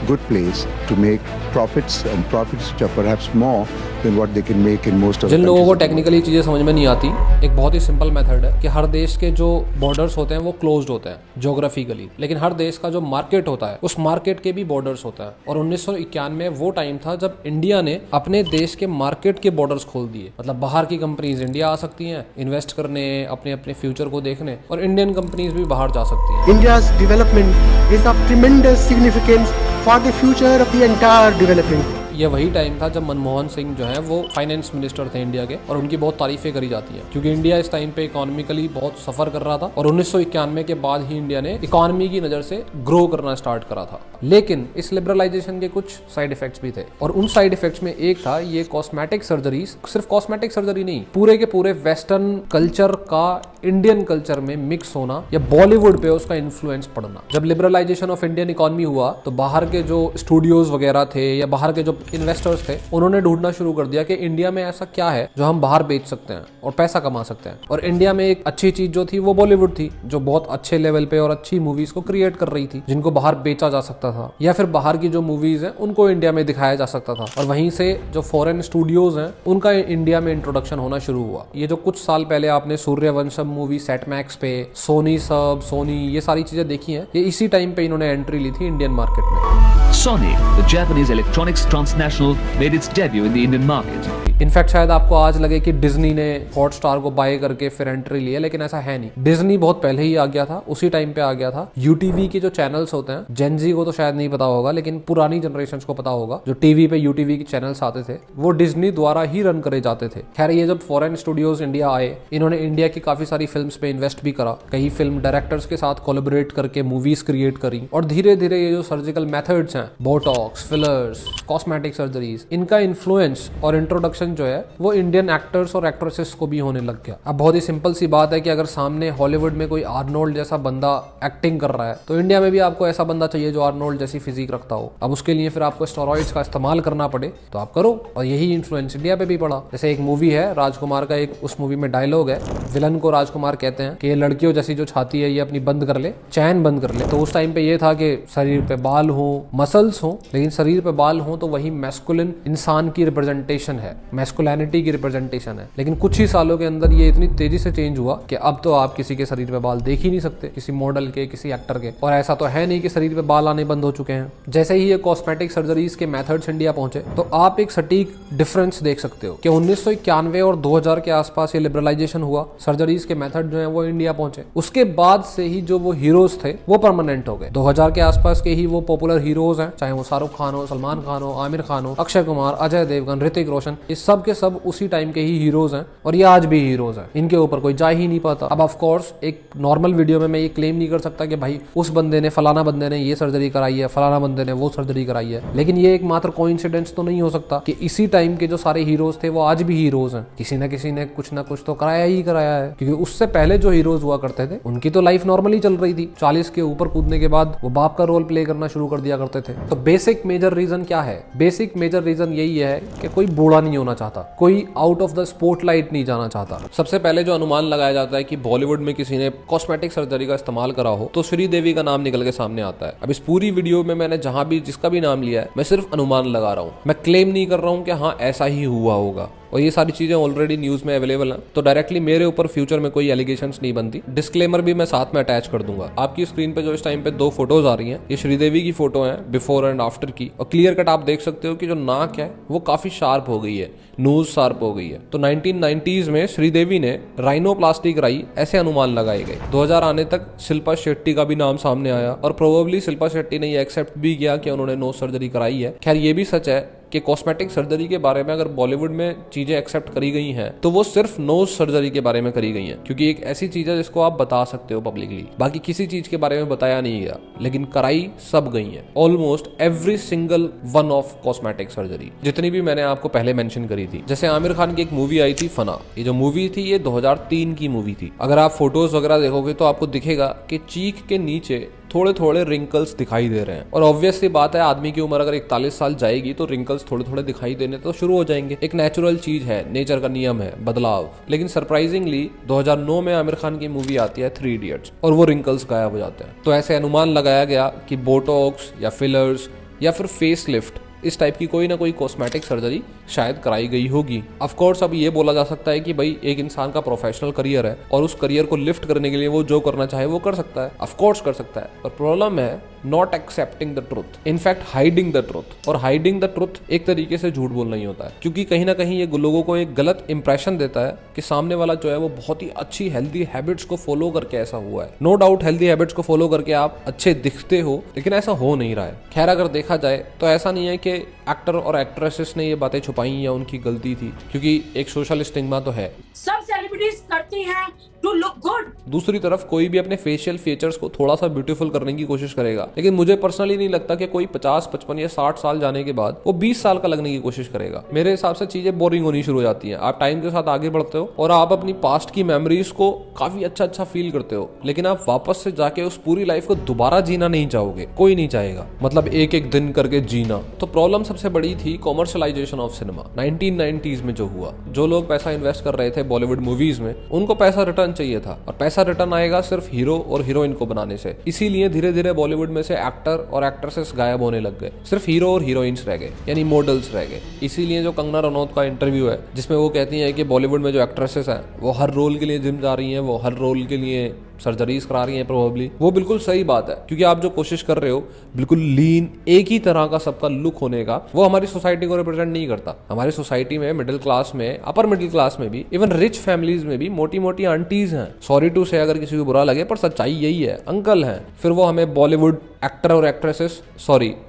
good place to make profits, and profits which are perhaps more than what they can make in most of the जिन लोगों को countries. Technically चीज़ें समझ में नहीं आती, एक बहुत ही simple method है कि हर देश के जो बॉर्डर्स होते हैं वो क्लोज्ड होते हैं ज्योग्राफिकली, लेकिन हर देश का जो मार्केट होता है उस मार्केट के भी बॉर्डर्स होता है। और 1991 वो टाइम था जब इंडिया ने अपने देश के मार्केट के बॉर्डर्स खोल दिए। मतलब बाहर की कंपनीज इंडिया आ सकती हैं इन्वेस्ट करने, अपने अपने फ्यूचर को देखने, और इंडियन कंपनीज भी बाहर जा सकती हैं। India's development is of tremendous significance for the future of the entire development. ये वही टाइम था जब मनमोहन सिंह जो है वो फाइनेंस मिनिस्टर थे इंडिया के, और उनकी बहुत तारीफें करी जाती हैं क्योंकि इंडिया इस टाइम पे इकोनॉमिकली बहुत सफर कर रहा था, और 1991 के बाद ही इंडिया ने इकोनॉमी की नज़र से ग्रो करना स्टार्ट करा था। लेकिन इस लिबरलाइजेशन के कुछ साइड इफेक्ट्स भी थे, और उन साइड इफेक्ट्स में एक था ये कॉस्मेटिक सर्जरीज। सिर्फ कॉस्मेटिक सर्जरी नहीं, पूरे के पूरे वेस्टर्न कल्चर का इंडियन कल्चर में मिक्स होना या बॉलीवुड पे उसका इन्फ्लुएंस पड़ना। जब लिबरलाइजेशन ऑफ इंडियन इकोनॉमी हुआ तो बाहर के जो स्टूडियोज वगैरह थे या बाहर के जो इन्वेस्टर्स थे उन्होंने ढूंढना शुरू कर दिया कि इंडिया में ऐसा क्या है जो हम बाहर बेच सकते हैं और पैसा कमा सकते हैं। और इंडिया में एक अच्छी चीज जो थी वो बॉलीवुड थी, जो बहुत अच्छे लेवल पे और अच्छी मूवीज को क्रिएट कर रही थी, जिनको बाहर बेचा जा सकता था, या फिर बाहर की जो मूवीज हैं उनको इंडिया में दिखाया जा सकता था। और वहीं से जो फॉरेन स्टूडियोज हैं उनका इंडिया में इंट्रोडक्शन होना शुरू हुआ। ये जो कुछ साल पहले आपने सूर्यवंशम मूवी सेट मैक्स पे, सोनी सब, सोनी, ये सारी चीजें देखी हैं, ये इसी टाइम पे इन्होंने एंट्री ली थी इंडियन मार्केट में। Sony, the Japanese electronics transnational, made its debut in the Indian market. In fact शायद आपको आज लगे कि डिज्नी ने हॉटस्टार को बाय करके फिर एंट्री ली है, लेकिन ऐसा है नहीं। डिज्नी बहुत पहले ही आ गया था, उसी टाइम पे आ गया था। यूटीवी के जो चैनल्स होते हैं, जेनजी को तो शायद नहीं पता होगा, लेकिन पुरानी जनरेशन को पता होगा, जो टीवी पे यूटीवी के चैनल्स आते थे वो डिज्नी द्वारा ही रन करे जाते थे। खैर, ये जब फॉरेन स्टूडियोज इंडिया आए, इन्होंने इंडिया की काफी सारी फिल्म्स पे इन्वेस्ट भी करा, कई फिल्म डायरेक्टर्स के साथ कोलैबोरेट करके मूवीज क्रिएट करी, और धीरे धीरे ये जो सर्जिकल मेथड्स हैं, बोटॉक्स, फिलर्स, कॉस्मेटिक सर्जरीज, इनका इन्फ्लुएंस और इंट्रोडक्शन जो है वो इंडियन एक्टर्स और एक्ट्रेसेस को भी होने लग गया। अब बहुत ही सिंपल सी बात है कि अगर सामने हॉलीवुड में कोई आर्नोल्ड जैसा बंदा एक्टिंग कर रहा है तो इंडिया में भी आपको ऐसा बंदा चाहिए जो आर्नोल्ड जैसी फिजिक रखता हो। अब उसके लिए फिर आपको स्टेरॉइड्स का इस्तेमाल करना पड़े तो आप करो, और यही इन्फ्लुएंस इंडिया पे भी पड़ा। जैसे एक मूवी है राजकुमार का, एक उस मूवी में डायलॉग है, विलन को राजकुमार कहते हैं कि ये लड़कियों जैसी जो छाती है ये अपनी बंद कर ले, चैन बंद कर ले। तो उस टाइम पे ये था कि शरीर पे बाल हो, मसल्स हो, लेकिन शरीर पे बाल हो तो वही मैस्कुलिन इंसान की रिप्रेजेंटेशन है, मैस्कुलिनिटी की रिप्रेजेंटेशन है। लेकिन कुछ ही सालों के अंदर ये इतनी तेजी से चेंज हुआ कि अब तो आप किसी के शरीर पे बाल देख ही नहीं सकते, किसी मॉडल के, किसी एक्टर के। और ऐसा तो है नहीं कि शरीर पे बाल आने बंद हो चुके हैं। जैसे ही ये कॉस्मेटिक सर्जरीज के मेथड्स इंडिया पहुंचे तो आप एक सटीक डिफरेंस देख सकते हो कि 1991 और 2000 के आसपास ये लिबरलाइजेशन हुआ, सर्जरीज के मेथड जो है वो इंडिया पहुंचे। उसके बाद से ही जो वो हीरोज थे वो परमानेंट हो गए। 2000 के आसपास के ही वो पॉपुलर हीरोज हैं, चाहे वो शाहरुख खान हो, सलमान खान हो, आमिर खान हो, अक्षय कुमार, अजय देवगन, ऋतिक रोशन, ये सब के सब उसी टाइम के ही हीरोज हैं, और ये आज भी हीरोज हैं। इनके ऊपर कोई जा ही नहीं पाता। अब ऑफ कोर्स एक नॉर्मल वीडियो में मैं ये क्लेम नहीं कर सकता कि भाई उस बंदे ने, फलाना बंदे ने ये सर्जरी कराई है, फलाना बंदे ने वो सर्जरी कराई है, लेकिन ये एक मात्र कोइंसिडेंस तो नहीं हो सकता कि इसी टाइम के जो सारे हीरोज थे वो आज भी हीरोज हैं। किसी न किसी ने कुछ ना कुछ तो कराया ही कराया है, क्योंकि उससे पहले जो हीरोज हुआ करते थे उनकी तो लाइफ नॉर्मली चल रही थी। 40 के ऊपर कूदने के बाद वो बाप का रोल प्ले करना शुरू कर दिया करते थे। तो बेसिक मेजर रीजन क्या है? बेसिक मेजर रीजन यही है कि कोई बूढ़ा नहीं होना चाहता, कोई आउट ऑफ द स्पॉटलाइट नहीं जाना चाहता। सबसे पहले जो अनुमान लगाया जाता है कि बॉलीवुड में किसी ने कॉस्मेटिक सर्जरी का इस्तेमाल करा हो तो श्रीदेवी का नाम निकल के सामने आता है। अब इस पूरी वीडियो में मैंने जहां भी जिसका भी नाम लिया है मैं सिर्फ अनुमान लगा रहा हूं, मैं क्लेम नहीं कर रहा हूं कि हाँ ऐसा ही हुआ होगा, और ये सारी चीजें ऑलरेडी न्यूज में अवेलेबल हैं, तो डायरेक्टली मेरे ऊपर फ्यूचर में कोई एलिगेशंस नहीं बनती। डिस्क्लेमर भी मैं साथ में अटैच कर दूंगा। आपकी स्क्रीन पे जो इस टाइम पे 2 फोटोज आ रही हैं, ये श्रीदेवी की फोटो है बिफोर एंड आफ्टर की, और क्लियर कट आप देख सकते हो कि जो नाक है वो काफी शार्प हो गई है, नोज शार्प हो गई है। तो 1990s में श्रीदेवी ने राइनोप्लास्टी कराई, ऐसे अनुमान लगाए गए। 2000 आने तक शिल्पा शेट्टी का भी नाम सामने आया, और प्रोबेबली शिल्पा शेट्टी ने ये एक्सेप्ट भी किया कि उन्होंने नोज सर्जरी कराई है। खैर, ये भी सच है कि कॉस्मेटिक सर्जरी के बारे में अगर बॉलीवुड में चीजें एक्सेप्ट करी गई हैं तो वो सिर्फ नोज सर्जरी के बारे में करी गई हैं, क्योंकि एक ऐसी चीज है जिसको आप बता सकते हो पब्लिकली, बाकी किसी चीज के बारे में बताया नहीं गया, लेकिन कराई सब गई है। Almost every single one of cosmetic surgery, जितनी भी मैंने आपको पहले मेंशन करी थी। जैसे आमिर खान की एक मूवी आई थी फना, ये जो मूवी थी ये 2003 की मूवी थी। अगर आप फोटोज वगैरह देखोगे तो आपको दिखेगा कि चीक के नीचे थोड़े थोड़े रिंकल्स दिखाई दे रहे हैं, और ऑब्वियस सी बात है आदमी की उम्र अगर 41 साल जाएगी तो रिंकल्स थोड़े थोड़े दिखाई देने तो शुरू हो जाएंगे। एक नेचुरल चीज है, नेचर का नियम है बदलाव। लेकिन सरप्राइजिंगली 2009 में आमिर खान की मूवी आती है 3 इडियट्स, और वो रिंकल्स गायब हो जाते हैं। तो ऐसे अनुमान लगाया गया कि बोटॉक्स या फिलर्स या फिर फेस लिफ्ट, इस टाइप की कोई ना कोई कॉस्मेटिक सर्जरी शायद कराई गई होगी। ऑफ कोर्स अब ये बोला जा सकता है कि भाई एक इंसान का प्रोफेशनल करियर है और उस करियर को लिफ्ट करने के लिए वो जो करना चाहे वो कर सकता है, ऑफ कोर्स कर सकता है। पर प्रॉब्लम है not accepting the truth, in fact hiding the truth. और हाइडिंग द ट्रुथ एक तरीके से झूठ बोलना ही होता है, क्योंकि कहीं ना कहीं ये लोगों को एक गलत इंप्रेशन देता है कि सामने वाला जो है वो बहुत ही अच्छी हेल्दी हैबिट्स को फॉलो करके ऐसा हुआ है। नो डाउट हेल्दी हैबिट्स को फॉलो करके आप अच्छे दिखते हो, लेकिन ऐसा हो नहीं रहा है। खैर अगर देखा जाए तो ऐसा नहीं है कि एक्टर और एक्ट्रेसेस ने ये बातें छुपाई या उनकी गलती थी, क्योंकि एक सोशल स्टिग्मा तो है। सब सेलिब्रिटीज करती हैं टू लुक गुड। दूसरी तरफ कोई भी अपने फेशियल फीचर्स को थोड़ा सा ब्यूटीफुल करने की कोशिश करेगा, लेकिन मुझे पर्सनली नहीं लगता कि कोई 50, 55 या 60 साल जाने के बाद वो 20 साल का लगने की कोशिश करेगा। मेरे हिसाब से चीजें बोरिंग होनी शुरू हो जाती हैं। आप टाइम के साथ आगे बढ़ते हो और आप अपनी पास्ट की मेमोरीज को काफी अच्छा फील करते हो, लेकिन आप वापस से जाके उस पूरी लाइफ को दोबारा जीना नहीं चाहोगे, कोई नहीं चाहेगा, मतलब एक एक दिन करके जीना। तो प्रॉब्लम सबसे बड़ी थी कॉमर्शलाइजेशन ऑफ सिनेमा 1990s में जो हुआ। जो लोग पैसा इन्वेस्ट कर रहे थे बॉलीवुड मूवीज में, उनको पैसा रिटर्न चाहिए था, और पैसा रिटर्न आएगा सिर्फ हीरो और हीरोइन को बनाने से। इसीलिए धीरे धीरे बॉलीवुड में से एक्टर और एक्ट्रेसेस गायब होने लग गए, सिर्फ हीरो और हीरोइंस रह गए, यानी मॉडल्स रह गए। इसीलिए जो कंगना रनौत का इंटरव्यू है जिसमें वो कहती है कि बॉलीवुड में जो एक्ट्रेसेस हैं वो हर रोल के लिए जिम जा रही हैं, वो हर रोल के लिए सर्जरीज करा रही हैं प्रोबेबली, वो बिल्कुल सही बात है। क्योंकि आप जो कोशिश कर रहे हो बिल्कुल लीन एक ही तरह का सबका लुक होने का, वो हमारी सोसाइटी को रिप्रेजेंट नहीं करता। हमारी सोसाइटी में मिडिल क्लास में, अपर मिडिल क्लास में भी, इवन रिच फैमिलीज में भी मोटी मोटी आंटीज हैं। सॉरी टू से अगर किसी को बुरा लगे, पर सच्चाई यही है, अंकल हैं। फिर वो हमें बॉलीवुड एक्टर और एक्ट्रेसेस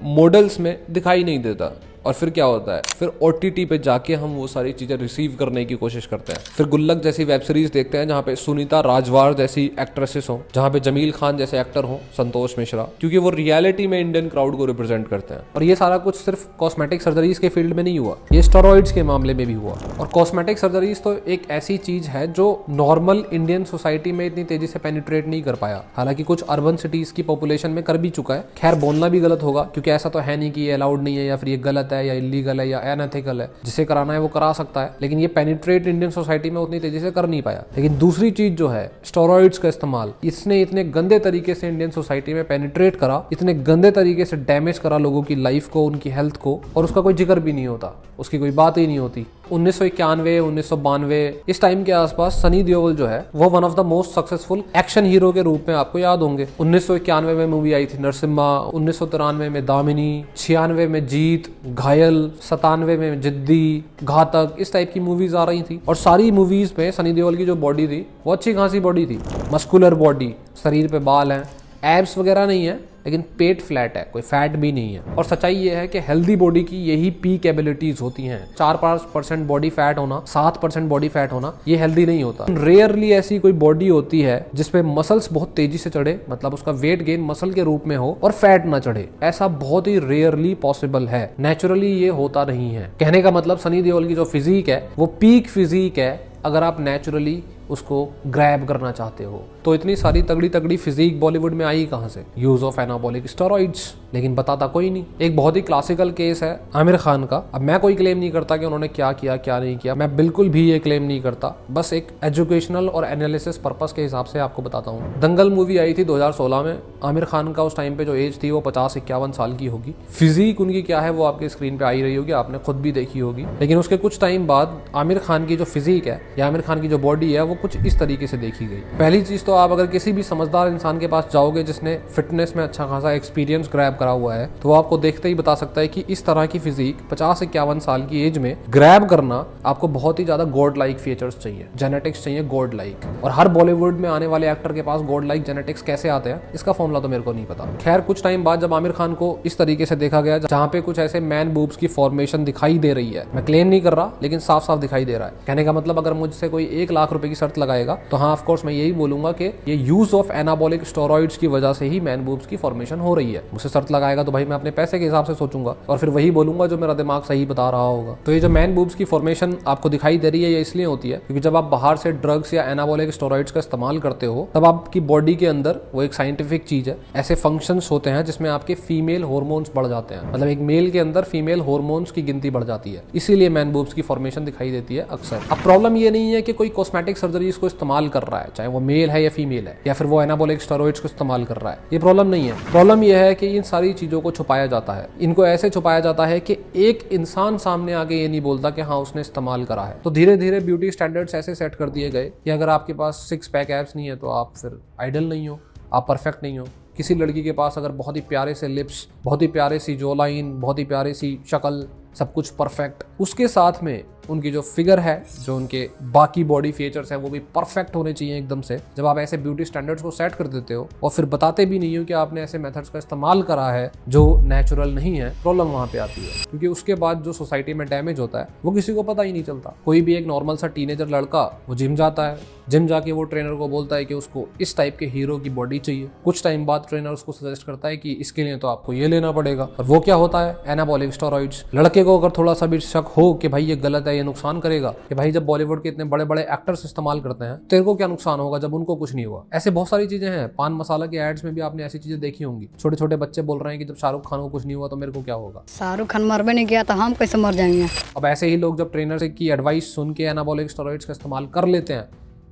मॉडल्स में दिखाई नहीं देता। और फिर क्या होता है, फिर OTT पे जाके हम वो सारी चीजें रिसीव करने की कोशिश करते हैं। फिर गुल्लक जैसी वेब सीरीज देखते हैं जहाँ पे सुनीता राजवार जैसी एक्ट्रेसेस हो, जहाँ पे जमील खान जैसे एक्टर हो, संतोष मिश्रा, क्योंकि वो रियलिटी में इंडियन क्राउड को रिप्रेजेंट करते हैं। और ये सारा कुछ सिर्फ कॉस्मेटिक सर्जरीज के फील्ड में नहीं हुआ, ये स्टेरॉइड्स के मामले में भी हुआ। और कॉस्मेटिक सर्जरीज तो एक ऐसी चीज है जो नॉर्मल इंडियन सोसाइटी में इतनी तेजी से पेनिट्रेट नहीं कर पाया, हालांकि कुछ अर्बन सिटीज की पॉपुलेशन में कर भी चुका है। खैर बोलना भी गलत होगा, क्योंकि ऐसा तो है नहीं कि ये अलाउड नहीं है या फिर ये गलत है या इलीगल है या अनएथिकल है। जिसे कराना है वो करा सकता है, लेकिन ये पेनिट्रेट इंडियन सोसाइटी में उतनी तेजी से कर नहीं पाया। लेकिन दूसरी चीज जो है स्टेरॉइड्स का इस्तेमाल, इसने इतने गंदे तरीके से इंडियन सोसाइटी में पेनिट्रेट करा, इतने गंदे तरीके से डैमेज करा लोगों की लाइफ को, उनकी हेल्थ को, और उसका कोई जिक्र भी नहीं होता, उसकी कोई बात ही नहीं होती। 1991, 1992 इस टाइम के आसपास सनी देओल जो है वो one of the most successful action hero के रूप में आपको याद होंगे। 1991 में मूवी आई थी नरसिम्हा, 1993 में दामिनी, 96 में जीत, घायल, 97 में जिद्दी, घातक, इस टाइप की मूवीज आ रही थी। और सारी मूवीज में सनी देओल की जो बॉडी थी वो अच्छी खासी बॉडी थी, मस्कुलर बॉडी, शरीर पे बाल हैं, एब्स वगैरह नहीं है, लेकिन पेट फ्लैट है, कोई फैट भी नहीं है। और सच्चाई ये है कि हेल्दी बॉडी की यही पीक एबिलिटीज होती हैं। 4-5% बॉडी फैट होना, 7% बॉडी फैट होना, ये हेल्दी नहीं होता। रेयरली ऐसी कोई बॉडी होती है जिसपे मसल्स बहुत तेजी से चढ़े, मतलब उसका वेट गेन मसल के रूप में हो और फैट ना चढ़े। ऐसा बहुत ही रेयरली पॉसिबल है, नेचुरली ये होता नहीं है। कहने का मतलब सनी देओल की जो फिजिक है वो पीक फिजिक है अगर आप नेचुरली उसको ग्रैब करना चाहते हो। तो इतनी सारी तगड़ी तगड़ी फिजिक बॉलीवुड में आई कहां से? Use of anabolic steroids. लेकिन बताता कोई नहीं। एक बहुत ही क्लासिकल केस है आमिर खान का। अब मैं कोई क्लेम नहीं करता कि उन्होंने क्या किया क्या नहीं किया, मैं बिल्कुल भी ये क्लेम नहीं करता, बस एक एजुकेशनल और एनालिसिस पर्पस के हिसाब से आपको बताता हूँ। दंगल मूवी आई थी 2016 में। आमिर खान का उस टाइम पे जो एज थी वो 50-51 साल की होगी। फिजिक उनकी क्या है वो आपके स्क्रीन पे आई रही होगी, आपने खुद भी देखी होगी। लेकिन उसके कुछ टाइम बाद आमिर खान की जो फिजिक है या आमिर खान की जो बॉडी है वो कुछ इस तरीके से देखी गई। पहली चीज तो आप अगर किसी भी समझदार इंसान के पास जाओगे जिसने फिटनेस में अच्छा खासा एक्सपीरियंस ग्रैब करा हुआ है, तो वो आपको देखते ही बता सकता है कि इस तरह की फिजिक 50-51 साल की एज में ग्रैब करना आपको बहुत ही ज्यादा गॉड लाइक फीचर्स चाहिए, जेनेटिक्स चाहिए गॉड लाइक। और हर बॉलीवुड में आने वाले एक्टर के पास गॉड लाइक जेनेटिक्स कैसे आते हैं इसका फॉर्मूला तो मेरे को नहीं पता। खैर कुछ टाइम बाद जब आमिर खान को इस तरीके से देखा गया जहाँ पे कुछ ऐसे मैन बूब्स की फॉर्मेशन दिखाई दे रही है, मैं क्लेम नहीं कर रहा लेकिन साफ साफ दिखाई दे रहा है। कहने का मतलब अगर मुझसे कोई 1 लाख रुपए की शर्त लगाएगा तो हाँ ऑफ कोर्स मैं यही बोलूंगा कि ये यूज ऑफ एनाबॉलिक स्टेरॉइड्स की वजह से ही मैन बूब्स की फॉर्मेशन हो रही है। मुझसे शर्त लगाएगा तो भाई मैं अपने पैसे के हिसाब से सोचूंगा और फिर वही बोलूंगा जो मेरा दिमाग सही बता रहा होगा। तो ये जो मैन बूब्स की फॉर्मेशन आपको दिखाई दे रही है ये इसलिए होती है क्योंकि जब आप बाहर से ड्रग्स या एनाबॉलिक स्टेरॉइड्स का इस्तेमाल करते हो तब आपकी बॉडी के अंदर, वो एक साइंटिफिक चीज है, ऐसे फंक्शंस होते हैं जिसमें आपके फीमेल हार्मोन्स बढ़ जाते हैं। मतलब एक मेल के अंदर फीमेल हार्मोन्स की गिनती बढ़ जाती है, इसीलिए मैन बूब्स की फॉर्मेशन दिखाई देती है अक्सर। अब प्रॉब्लम ये नहीं है कि कोई कॉस्मेटिक सर्जरी सर्जरीज को इस्तेमाल कर रहा है, चाहे वो मेल है या फीमेल है, या फिर वो एनाबॉलिक स्टेरॉइड्स को इस्तेमाल कर रहा है, ये प्रॉब्लम नहीं है। प्रॉब्लम ये है कि इन सारी चीज़ों को छुपाया जाता है। इनको ऐसे छुपाया जाता है कि एक इंसान सामने आके ये नहीं बोलता कि हाँ उसने इस्तेमाल करा है। तो धीरे धीरे ब्यूटी स्टैंडर्ड्स ऐसे सेट कर दिए गए कि अगर आपके पास 6 पैक एब्स नहीं है तो आप फिर आइडल नहीं हो, आप परफेक्ट नहीं हो। किसी लड़की के पास अगर बहुत ही प्यारे से लिप्स, बहुत ही प्यारे सी जो लाइन, बहुत ही प्यारी सी शक्ल, सब कुछ परफेक्ट, उसके साथ में उनकी जो फिगर है, जो उनके बाकी बॉडी फीचर्स हैं वो भी परफेक्ट होने चाहिए एकदम से। जब आप ऐसे ब्यूटी स्टैंडर्ड्स को सेट कर देते हो और फिर बताते भी नहीं हो कि आपने ऐसे मेथड्स का इस्तेमाल करा है जो नेचुरल नहीं है, प्रॉब्लम वहाँ पे आती है। क्योंकि उसके बाद जो सोसाइटी में डैमेज होता है वो किसी को पता ही नहीं चलता। कोई भी एक नॉर्मल सा टीनेजर लड़का वो जिम जाता है, जिम जाके वो ट्रेनर को बोलता है कि उसको इस टाइप के हीरो की बॉडी चाहिए। कुछ टाइम बाद ट्रेनर उसको सजेस्ट करता है कि इसके लिए तो आपको ये लेना पड़ेगा, और वो क्या होता है? Anabolic steroids. लड़के को अगर थोड़ा सा भी शक हो कि भाई ये गलत है, ये नुकसान करेगा, कि भाई जब बॉलीवुड के इतने बड़े बड़े एक्टर्स इस्तेमाल करते हैं तेरे को क्या नुकसान होगा जब उनको कुछ नहीं हुआ। ऐसे बहुत सारी चीजें हैं। पान मसाला के एड्स में भी आपने ऐसी चीजें देखी होंगी। छोटे छोटे बच्चे बोल रहे हैं कि जब शाहरुख खान को कुछ नहीं हुआ तो मेरे को क्या होगा। शाहरुख खान मरबे नहीं किया तो हम कैसे मर जाएंगे। अब ऐसे ही लोग जब ट्रेनर से की एडवाइस सुन के एनाबॉलिक स्टेरॉइड्स का इस्तेमाल कर लेते हैं,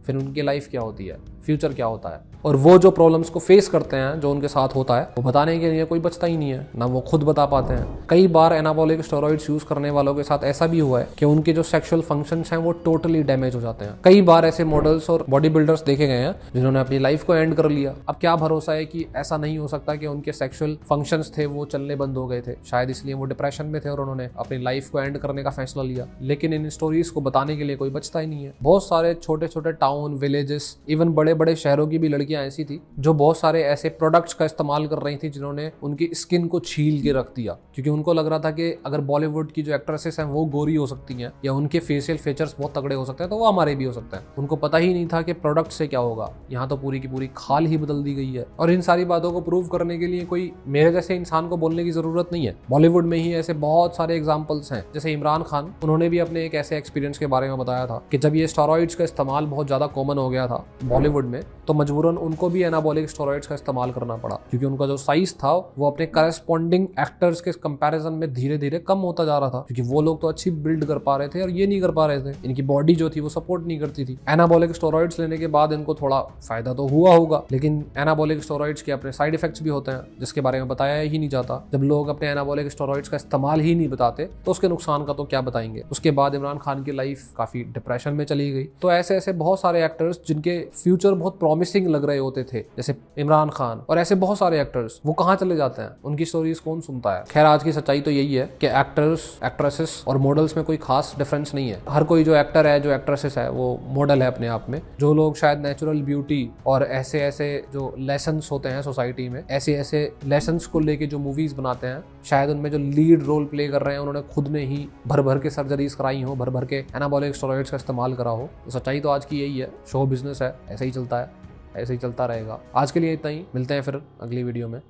फिर उनकी लाइफ क्या होती है, फ्यूचर क्या होता है, और वो जो प्रॉब्लम्स को फेस करते हैं, जो उनके साथ होता है, वो बताने के लिए कोई बचता ही नहीं है, ना वो खुद बता पाते हैं। कई बार एनाबॉलिक स्टेरॉइड्स यूज करने वालों के साथ ऐसा भी हुआ है कि उनके जो सेक्सुअल फंक्शंस हैं वो टोटली डैमेज हो जाते हैं। कई बार ऐसे मॉडल्स और बॉडी बिल्डर्स देखे गए हैं जिन्होंने अपनी लाइफ को एंड कर लिया। अब क्या भरोसा है कि ऐसा नहीं हो सकता कि उनके सेक्सुअल फंक्शंस थे वो चलने बंद हो गए थे, शायद इसलिए वो डिप्रेशन में थे और उन्होंने अपनी लाइफ को एंड करने का फैसला लिया। लेकिन इन स्टोरीज को बताने के लिए कोई बचता ही नहीं है। बहुत सारे छोटे छोटे टाउन, विलेजेस, इवन बड़े बड़े शहरों की भी लड़कियां ऐसी थी जो बहुत सारे ऐसे प्रोडक्ट्स का इस्तेमाल कर रही थी जिन्होंने उनकी स्किन को छील के रख दिया, क्योंकि उनको लग रहा था कि अगर बॉलीवुड की जो एक्ट्रेसेस हैं वो गोरी हो सकती हैं या उनके फेशियल फीचर्स बहुत तगड़े हो सकते हैं तो वो हमारे भी हो सकते हैं। उनको पता ही नहीं था कि प्रोडक्ट से क्या होगा। यहाँ तो पूरी की पूरी खाल ही बदल दी गई है। और इन सारी बातों को प्रूव करने के लिए कोई मेरे जैसे इंसान को बोलने की जरूरत नहीं है। बॉलीवुड में ही ऐसे बहुत सारे एग्जाम्पल्स हैं। जैसे इमरान खान, उन्होंने भी अपने एक ऐसे एक्सपीरियंस के बारे में बताया था कि जब ये स्टेरॉइड्स का इस्तेमाल बहुत ज्यादा कॉमन हो गया था बॉलीवुड में, तो मजबूरन उनको भी एनाबॉलिक स्टेरॉइड्स का इस्तेमाल करना पड़ा, क्योंकि उनका जो साइज था वो अपने करस्पॉन्डिंग एक्टर्स के कंपैरिजन में धीरे धीरे कम होता जा रहा था, क्योंकि वो लोग तो अच्छी बिल्ड कर पा रहे थे और ये नहीं कर पा रहे थे। इनकी बॉडी जो थी वो सपोर्ट नहीं करती थी। एनाबॉलिक स्टेरॉइड्स लेने के बाद इनको थोड़ा फायदा तो हुआ होगा, लेकिन एनाबॉलिक स्टेरॉइड्स के अपने साइड इफेक्ट्स भी होते हैं जिसके बारे में बताया ही नहीं जाता। जब लोग अपने एनाबॉलिक स्टेरॉइड्स का इस्तेमाल ही नहीं बताते तो उसके नुकसान का तो क्या बताएंगे। उसके बाद इमरान खान की लाइफ काफी डिप्रेशन में चली गई। तो ऐसे ऐसे बहुत सारे एक्टर्स जिनके फ्यूचर बहुत प्रॉमिसिंग लग रहे होते थे, जैसे इमरान खान और ऐसे बहुत सारे एक्टर्स, वो कहाँ चले जाते हैं, उनकी स्टोरीज कौन सुनता है। खैर, आज की सच्चाई तो यही है कि एक्टर्स, एक्ट्रेसेस और मॉडल्स में कोई खास डिफरेंस नहीं है। हर कोई जो एक्टर है, जो एक्ट्रेसेस है, वो मॉडल है अपने आप में। जो लोग शायद नेचुरल ब्यूटी और ऐसे ऐसे जो लेसन्स होते हैं सोसाइटी में, ऐसे ऐसे लेसन्स को लेके जो मूवीज बनाते हैं, शायद उनमें जो लीड रोल प्ले कर रहे हैं उन्होंने खुद ने ही भर भर के सर्जरीज कराई हो, भर भर के एनाबॉलिक स्टेरॉइड्स का इस्तेमाल करा हो। तो सच्चाई तो आज की यही है। शो बिजनेस है, ऐसे ही चलता है, ऐसे ही चलता रहेगा। आज के लिए इतना ही, मिलते हैं फिर अगली वीडियो में।